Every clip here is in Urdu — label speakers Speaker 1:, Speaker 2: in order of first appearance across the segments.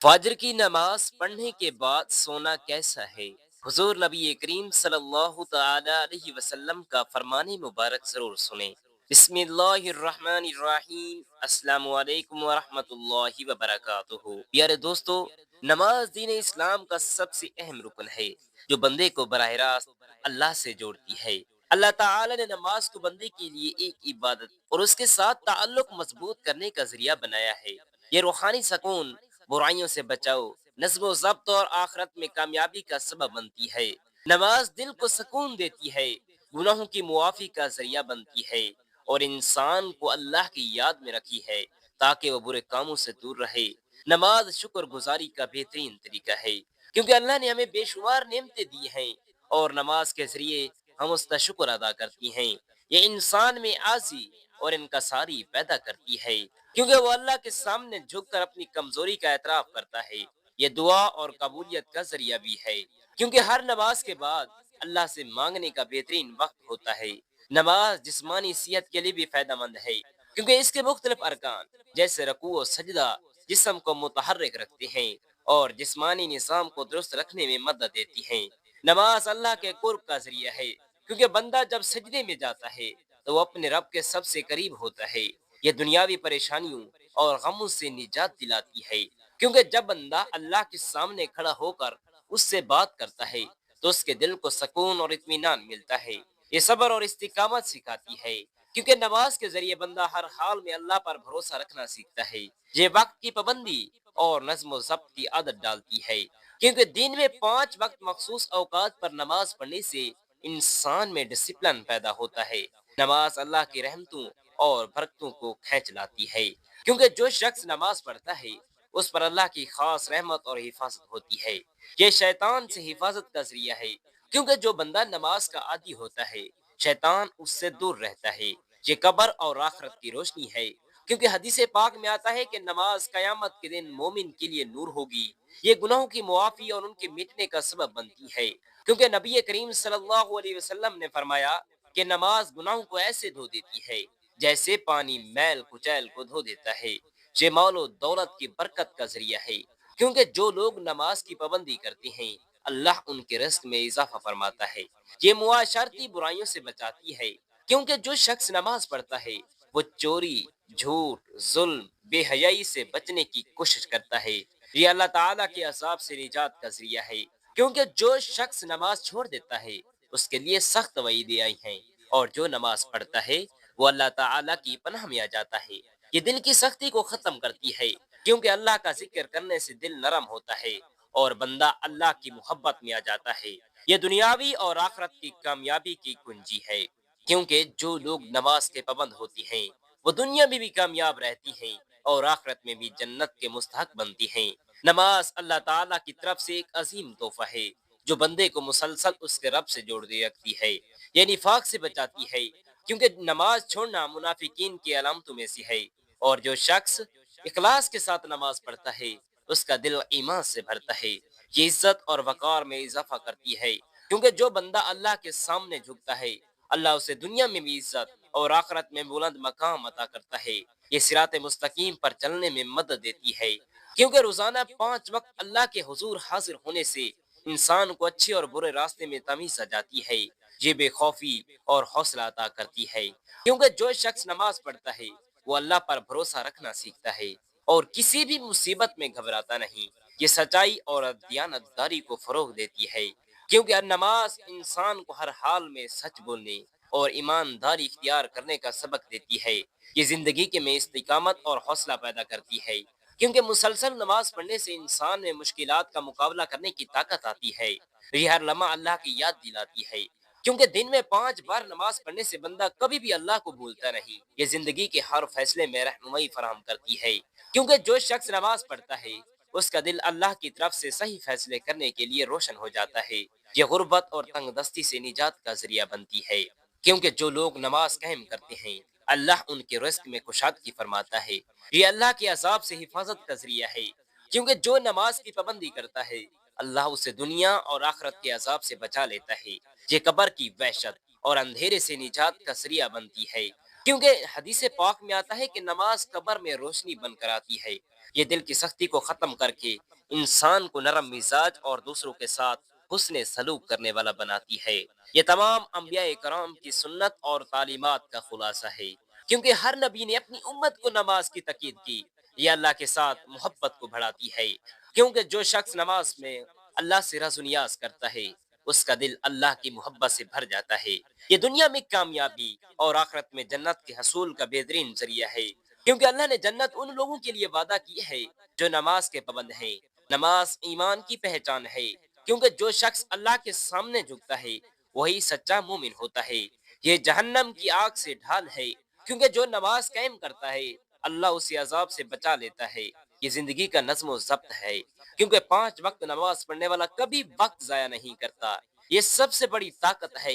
Speaker 1: فجر کی نماز پڑھنے کے بعد سونا کیسا ہے؟ حضور نبی کریم صلی اللہ تعالی علیہ وسلم کا فرمان مبارک ضرور سنیں۔ بسم اللہ الرحمن الرحیم۔ السلام علیکم ورحمۃ اللہ وبرکاتہ۔ پیارے دوستو، نماز دین اسلام کا سب سے اہم رکن ہے جو بندے کو براہ راست اللہ سے جوڑتی ہے۔ اللہ تعالی نے نماز کو بندے کے لیے ایک عبادت اور اس کے ساتھ تعلق مضبوط کرنے کا ذریعہ بنایا ہے۔ یہ روحانی سکون، برائیوں سے بچاؤ، نظم و ضبط اور آخرت میں کامیابی کا سبب بنتی ہے۔ نماز دل کو سکون دیتی ہے، گناہوں کی معافی کا ذریعہ بنتی ہے اور انسان کو اللہ کی یاد میں رکھی ہے تاکہ وہ برے کاموں سے دور رہے۔ نماز شکر گزاری کا بہترین طریقہ ہے کیونکہ اللہ نے ہمیں بے شمار نعمتیں دی ہیں اور نماز کے ذریعے ہم اس کا شکر ادا کرتی ہیں۔ یہ انسان میں عاجزی اور انکساری پیدا کرتی ہے کیونکہ وہ اللہ کے سامنے جھک کر اپنی کمزوری کا اعتراف کرتا ہے۔ یہ دعا اور قبولیت کا ذریعہ بھی ہے کیونکہ ہر نماز کے بعد اللہ سے مانگنے کا بہترین وقت ہوتا ہے۔ نماز جسمانی صحت کے لیے بھی فائدہ مند ہے کیونکہ اس کے مختلف ارکان جیسے رکوع و سجدہ جسم کو متحرک رکھتے ہیں اور جسمانی نظام کو درست رکھنے میں مدد دیتی ہیں۔ نماز اللہ کے قرب کا ذریعہ ہے کیونکہ بندہ جب سجدے میں جاتا ہے تو وہ اپنے رب کے سب سے قریب ہوتا ہے۔ یہ دنیاوی پریشانیوں اور غموں سے نجات دلاتی ہے کیونکہ جب بندہ اللہ کے سامنے کھڑا ہو کر اس سے بات کرتا ہے تو اس کے دل کو سکون اور اطمینان ملتا ہے۔ یہ صبر اور استقامت سکھاتی ہے کیونکہ نماز کے ذریعے بندہ ہر حال میں اللہ پر بھروسہ رکھنا سیکھتا ہے۔ یہ وقت کی پابندی اور نظم و ضبط کی عادت ڈالتی ہے کیونکہ دن میں 5 وقت مخصوص اوقات پر نماز پڑھنے سے انسان میں ڈسپلن پیدا ہوتا ہے۔ نماز اللہ کی رحمتوں اور برکتوں کو کھینچ لاتی ہے کیونکہ جو شخص نماز پڑھتا ہے اس پر اللہ کی خاص رحمت اور حفاظت ہوتی ہے۔ یہ شیطان سے حفاظت کا ذریعہ ہے کیونکہ جو بندہ نماز کا عادی ہوتا ہے شیطان اس سے دور رہتا ہے۔ یہ قبر اور آخرت کی روشنی ہے کیونکہ حدیث پاک میں آتا ہے کہ نماز قیامت کے دن مومن کے لیے نور ہوگی۔ یہ گناہوں کی معافی اور ان کے مٹنے کا سبب بنتی ہے کیونکہ نبی کریم صلی اللہ علیہ وسلم نے فرمایا کہ نماز گناہوں کو ایسے دھو دیتی ہے جیسے پانی میل کچیل کو دھو دیتا ہے۔ یہ مال و دولت کی برکت کا ذریعہ ہے کیونکہ جو لوگ نماز کی پابندی کرتے ہیں اللہ ان کے رزق میں اضافہ فرماتا ہے۔ یہ معاشرتی برائیوں سے بچاتی ہے کیونکہ جو شخص نماز پڑھتا ہے وہ چوری، جھوٹ، ظلم، بے حیائی سے بچنے کی کوشش کرتا ہے۔ یہ اللہ تعالیٰ کے عذاب سے نجات کا ذریعہ ہے کیونکہ جو شخص نماز چھوڑ دیتا ہے اس کے لیے سخت وعیدیں آئی ہیں اور جو نماز پڑھتا ہے وہ اللہ تعالیٰ کی پناہ میں آ جاتا ہے۔ یہ دل کی سختی کو ختم کرتی ہے کیونکہ اللہ کا ذکر کرنے سے دل نرم ہوتا ہے اور بندہ اللہ کی محبت میں آ جاتا ہے۔ یہ دنیاوی اور آخرت کی کامیابی کی کنجی ہے کیونکہ جو لوگ نماز کے پابند ہوتی ہیں وہ دنیا میں بھی کامیاب رہتی ہیں اور آخرت میں بھی جنت کے مستحق بنتی ہیں۔ نماز اللہ تعالیٰ کی طرف سے ایک عظیم تحفہ ہے جو بندے کو مسلسل اس کے رب سے جوڑ دے رکھتی ہے۔ یہ نفاق سے بچاتی ہے کیونکہ نماز چھوڑنا منافقین کی علامتوں میں سے ہے اور جو شخص اخلاص کے ساتھ نماز پڑھتا ہے اس کا دل ایمان سے بھرتا ہے۔ یہ عزت اور وقار میں اضافہ کرتی ہے کیونکہ جو بندہ اللہ کے سامنے جھکتا ہے اللہ اسے دنیا میں بھی عزت اور آخرت میں بلند مقام عطا کرتا ہے۔ یہ صراط مستقیم پر چلنے میں مدد دیتی ہے کیونکہ روزانہ 5 وقت اللہ کے حضور حاضر ہونے سے انسان کو اچھے اور برے راستے میں تمیز آ جاتی ہے۔ یہ بے خوفی اور حوصلہ عطا کرتی ہے کیونکہ جو شخص نماز پڑھتا ہے وہ اللہ پر بھروسہ رکھنا سیکھتا ہے اور کسی بھی مصیبت میں گھبراتا نہیں۔ یہ سچائی اور دیانتداری کو فروغ دیتی ہے کیونکہ نماز انسان کو ہر حال میں سچ بولنے اور ایمانداری اختیار کرنے کا سبق دیتی ہے۔ یہ زندگی کے میں استقامت اور حوصلہ پیدا کرتی ہے کیونکہ مسلسل نماز پڑھنے سے انسان میں مشکلات کا مقابلہ کرنے کی طاقت آتی ہے۔ یہ ہر لمحہ اللہ کی یاد دلاتی ہے کیونکہ دن میں 5 بار نماز پڑھنے سے بندہ کبھی بھی اللہ کو بھولتا نہیں۔ یہ زندگی کے ہر فیصلے میں رہنمائی فراہم کرتی ہے کیونکہ جو شخص نماز پڑھتا ہے اس کا دل اللہ کی طرف سے صحیح فیصلے کرنے کے لیے روشن ہو جاتا ہے۔ یہ غربت اور تنگ دستی سے نجات کا ذریعہ بنتی ہے کیونکہ جو لوگ نماز قائم کرتے ہیں اللہ ان کے رزق میں کشادگی فرماتا ہے۔ یہ اللہ کے عذاب سے حفاظت کا ذریعہ ہے کیونکہ جو نماز کی پابندی کرتا ہے اللہ اسے دنیا اور آخرت کے عذاب سے بچا لیتا ہے۔ یہ قبر کی وحشت اور اندھیرے سے نجات کا ذریعہ بنتی ہے کیونکہ حدیث پاک میں آتا ہے کہ نماز قبر میں روشنی بن کر آتی ہے، یہ دل کی سختی کو ختم کر کے انسان کو نرم مزاج اور دوسروں کے ساتھ حسن سلوک کرنے والا بناتی ہے۔ یہ تمام انبیاء کرام کی سنت اور تعلیمات کا خلاصہ ہے، کیونکہ ہر نبی نے اپنی امت کو نماز کی تاکید کی۔ یہ اللہ کے ساتھ محبت کو بڑھاتی ہے، کیونکہ جو شخص نماز میں اللہ سے رز و نیاز کرتا ہے اس کا دل اللہ کی محبت سے بھر جاتا ہے۔ یہ دنیا میں کامیابی اور آخرت میں جنت کے حصول کا بہترین ذریعہ ہے، کیونکہ اللہ نے جنت ان لوگوں کے لیے وعدہ کی ہے جو نماز کے پابند ہیں۔ نماز ایمان کی پہچان ہے، کیونکہ جو شخص اللہ کے سامنے جھکتا ہے وہی سچا مومن ہوتا ہے۔ یہ جہنم کی آگ سے ڈھال ہے، کیونکہ جو نماز قائم کرتا ہے اللہ اسے عذاب سے بچا لیتا ہے۔ یہ زندگی کا نظم و ضبط ہے، کیونکہ 5 وقت نماز پڑھنے والا کبھی وقت ضائع نہیں کرتا۔ یہ سب سے بڑی طاقت ہے،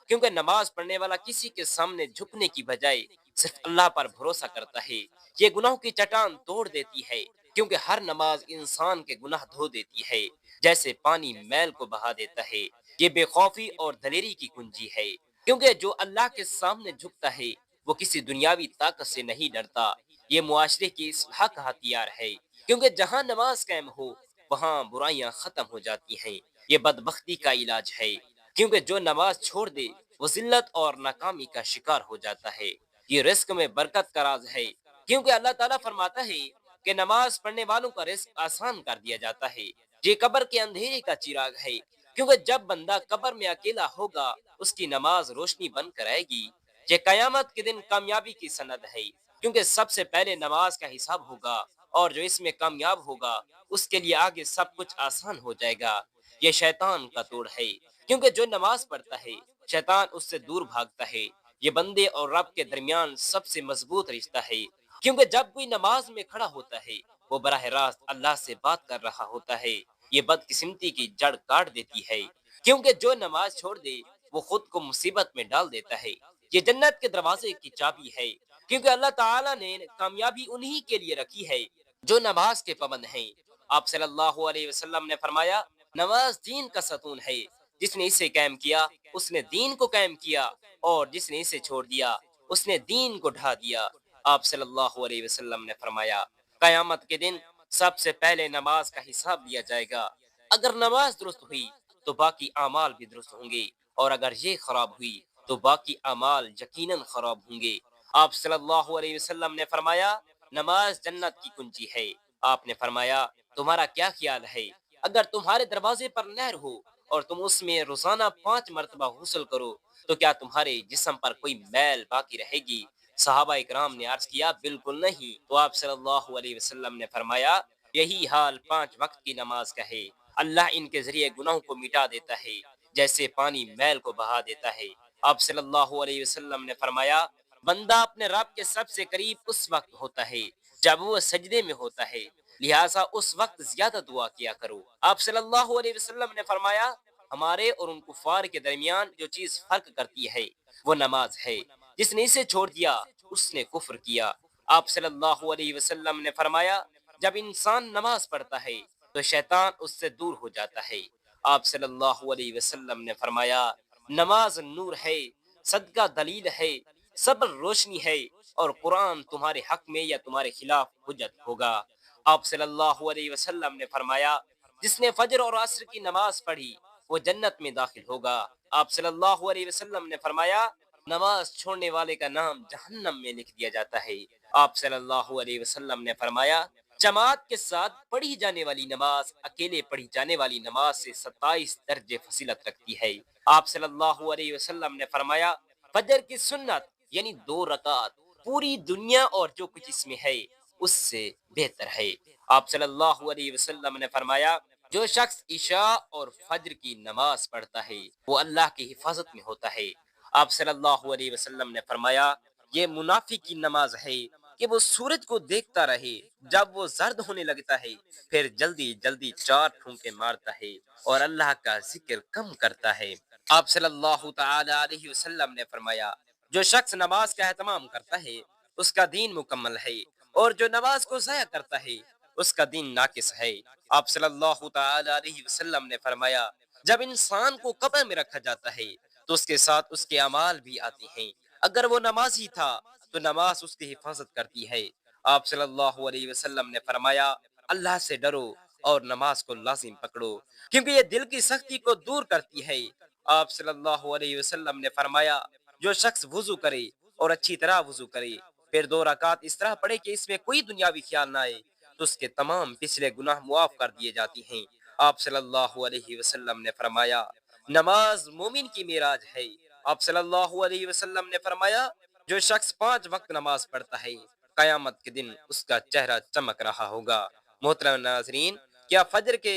Speaker 1: کیونکہ نماز پڑھنے والا کسی کے سامنے جھکنے کی بجائے صرف اللہ پر بھروسہ کرتا ہے۔ یہ گناہوں کی چٹان توڑ دیتی ہے، کیونکہ ہر نماز انسان کے گناہ دھو دیتی ہے، جیسے پانی میل کو بہا دیتا ہے۔ یہ بے خوفی اور دلیری کی کنجی ہے، کیونکہ جو اللہ کے سامنے جھکتا ہے وہ کسی دنیاوی طاقت سے نہیں ڈرتا۔ یہ معاشرے کی اصلاح کا ہتھیار ہے، کیونکہ جہاں نماز قائم ہو وہاں برائیاں ختم ہو جاتی ہیں۔ یہ بدبختی کا علاج ہے، کیونکہ جو نماز چھوڑ دے وہ ذلت اور ناکامی کا شکار ہو جاتا ہے۔ یہ رزق میں برکت کا راز ہے، کیونکہ اللہ تعالیٰ فرماتا ہے کہ نماز پڑھنے والوں کا رزق آسان کر دیا جاتا ہے۔ یہ قبر کے اندھیرے کا چراغ ہے، کیونکہ جب بندہ قبر میں اکیلا ہوگا اس کی نماز روشنی بن کر آئے گی۔ یہ قیامت کے دن کامیابی کی سند ہے، کیونکہ سب سے پہلے نماز کا حساب ہوگا، اور جو اس میں کامیاب ہوگا اس کے لیے آگے سب کچھ آسان ہو جائے گا۔ یہ شیطان کا توڑ ہے، کیونکہ جو نماز پڑھتا ہے شیطان اس سے دور بھاگتا ہے۔ یہ بندے اور رب کے درمیان سب سے مضبوط رشتہ ہے، کیونکہ جب کوئی نماز میں کھڑا ہوتا ہے وہ براہ راست اللہ سے بات کر رہا ہوتا ہے۔ یہ بدقسمتی کی جڑ کاٹ دیتی ہے، کیونکہ جو نماز چھوڑ دے وہ خود کو مصیبت میں ڈال دیتا ہے۔ یہ جنت کے دروازے کی چابی ہے، کیونکہ اللہ تعالیٰ نے کامیابی انہی کے لیے رکھی ہے جو نماز کے پابند ہیں۔ آپ صلی اللہ علیہ وسلم نے فرمایا، نماز دین کا ستون ہے، جس نے اسے قائم کیا اس نے دین کو قائم کیا، اور جس نے اسے چھوڑ دیا اس نے دین کو ڈھا دیا۔ آپ صلی اللہ علیہ وسلم نے فرمایا، قیامت کے دن سب سے پہلے نماز کا حساب لیا جائے گا۔ اگر نماز درست ہوئی تو باقی اعمال بھی درست ہوں گے، اور اگر یہ خراب ہوئی تو باقی اعمال یقیناً خراب ہوں گے۔ آپ صلی اللہ علیہ وسلم نے فرمایا، نماز جنت کی کنجی ہے۔ آپ نے فرمایا، تمہارا کیا خیال ہے اگر تمہارے دروازے پر نہر ہو اور تم اس میں روزانہ 5 مرتبہ غسل کرو تو کیا تمہارے جسم پر کوئی میل باقی رہے گی؟ صحابہ اکرام نے عرض کیا، بالکل نہیں۔ تو آپ صلی اللہ علیہ وسلم نے فرمایا، یہی حال 5 وقت کی نماز کا ہے۔ اللہ ان کے ذریعے گناہوں کو مٹا دیتا ہے جیسے پانی میل کو بہا دیتا ہے۔ آپ صلی اللہ علیہ وسلم نے فرمایا، بندہ اپنے رب کے سب سے قریب اس وقت ہوتا ہے جب وہ سجدے میں ہوتا ہے، لہٰذا اس وقت زیادہ دعا کیا کرو۔ آپ صلی اللہ علیہ وسلم نے فرمایا، ہمارے اور ان کفار کے درمیان جو چیز فرق کرتی ہے وہ نماز ہے، جس نے اسے چھوڑ دیا اس نے کفر کیا۔ آپ صلی اللہ علیہ وسلم نے فرمایا، جب انسان نماز پڑھتا ہے تو شیطان اس سے دور ہو جاتا ہے۔ آپ صلی اللہ علیہ وسلم نے فرمایا، نماز نور ہے، صدقہ دلیل ہے، صبر روشنی ہے، اور قرآن تمہارے حق میں یا تمہارے خلاف حجت ہوگا۔ آپ صلی اللہ علیہ وسلم نے فرمایا، جس نے فجر اور عصر کی نماز پڑھی وہ جنت میں داخل ہوگا۔ آپ صلی اللہ علیہ وسلم نے فرمایا، نماز چھوڑنے والے کا نام جہنم میں لکھ دیا جاتا ہے۔ آپ صلی اللہ علیہ وسلم نے فرمایا، جماعت کے ساتھ پڑھی جانے والی نماز اکیلے پڑھی جانے والی نماز سے 27 درجے فضیلت رکھتی ہے۔ آپ صلی اللہ علیہ وسلم نے فرمایا، فجر کی سنت یعنی 2 رکعت پوری دنیا اور جو کچھ اس میں ہے اس سے بہتر ہے۔ آپ صلی اللہ علیہ وسلم نے فرمایا، جو شخص عشاء اور فجر کی نماز پڑھتا ہے وہ اللہ کی حفاظت میں ہوتا ہے۔ آپ صلی اللہ علیہ وسلم نے فرمایا، یہ منافق کی نماز ہے کہ وہ سورج کو دیکھتا رہے جب وہ زرد ہونے لگتا ہے، پھر جلدی جلدی 4 پھونکے مارتا ہے اور اللہ کا ذکر کم کرتا ہے۔ آپ صلی اللہ تعالی علیہ وسلم نے فرمایا، جو شخص نماز کا اہتمام کرتا ہے اس کا دین مکمل ہے، اور جو نماز کو ضائع کرتا ہے اس کا دین ناقص ہے۔ آپ صلی اللہ تعالی علیہ وسلم نے فرمایا، جب انسان کو قبر میں رکھا جاتا ہے تو اس کے ساتھ اس کے اعمال بھی آتے ہیں۔ اگر وہ نمازی تھا تو نماز اس کی حفاظت کرتی ہے۔ آپ صلی اللہ علیہ وسلم نے فرمایا اللہ سے ڈرو اور نماز کو لازم پکڑو کیونکہ یہ دل کی سختی کو دور کرتی ہے۔ آپ صلی اللہ علیہ وسلم نے فرمایا جو شخص وضو کرے اور اچھی طرح وضو کرے پھر 2 رکعت اس طرح پڑھے کہ اس میں کوئی دنیاوی خیال نہ آئے تو اس کے تمام پچھلے گناہ معاف کر دیے جاتے ہیں۔ آپ صلی اللہ علیہ وسلم نے فرمایا نماز مومن کی معراج ہے۔ آپ صلی اللہ علیہ وسلم نے فرمایا جو شخص 5 وقت نماز پڑھتا ہے قیامت کے دن اس کا چہرہ چمک رہا ہوگا۔ محترم ناظرین، کیا فجر کے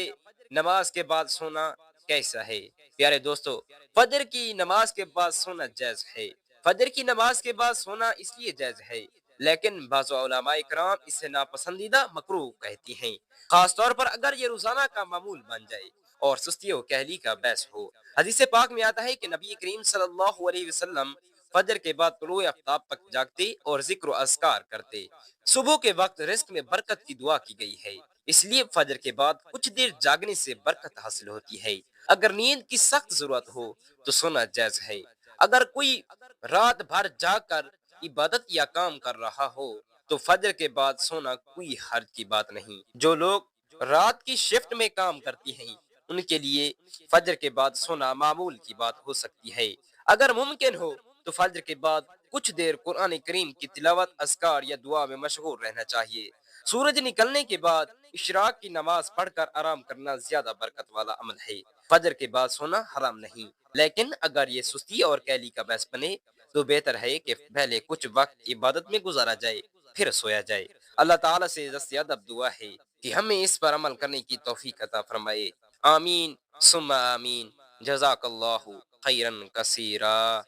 Speaker 1: نماز کے بعد سونا کیسا ہے؟ پیارے دوستو، فجر کی نماز کے بعد سونا جائز ہے۔ فجر کی نماز کے بعد سونا اس لیے جائز ہے لیکن بعض علماء کرام اسے ناپسندیدہ مکروہ کہتی ہیں، خاص طور پر اگر یہ روزانہ کا معمول بن جائے اور سستی و کہلی کا باعث ہو۔ حدیث پاک میں آتا ہے کہ نبی کریم صلی اللہ علیہ وسلم فجر کے بعد طلوع آفتاب تک جاگتے اور ذکر و اذکار کرتے۔ صبح کے وقت رزق میں برکت کی دعا کی گئی ہے، اس لیے فجر کے بعد کچھ دیر جاگنے سے برکت حاصل ہوتی ہے۔ اگر نیند کی سخت ضرورت ہو تو سونا جائز ہے۔ اگر کوئی رات بھر جاگ کر عبادت یا کام کر رہا ہو تو فجر کے بعد سونا کوئی حرج کی بات نہیں۔ جو لوگ رات کی شفٹ میں کام کرتی ہیں ان کے لیے فجر کے بعد سونا معمول کی بات ہو سکتی ہے۔ اگر ممکن ہو تو فجر کے بعد کچھ دیر قرآن کریم کی تلاوت، اذکار یا دعا میں مشغول رہنا چاہیے۔ سورج نکلنے کے بعد اشراق کی نماز پڑھ کر آرام کرنا زیادہ برکت والا عمل ہے۔ فجر کے بعد سونا حرام نہیں، لیکن اگر یہ سستی اور کیلی کا باعث بنے تو بہتر ہے کہ پہلے کچھ وقت عبادت میں گزارا جائے پھر سویا جائے۔ اللہ تعالیٰ سے دست ادب دعا ہے کہ ہمیں اس پر عمل کرنے کی توفیق عطا فرمائے۔ آمین ثم آمین۔ جزاک اللہ خیرن کثیرا۔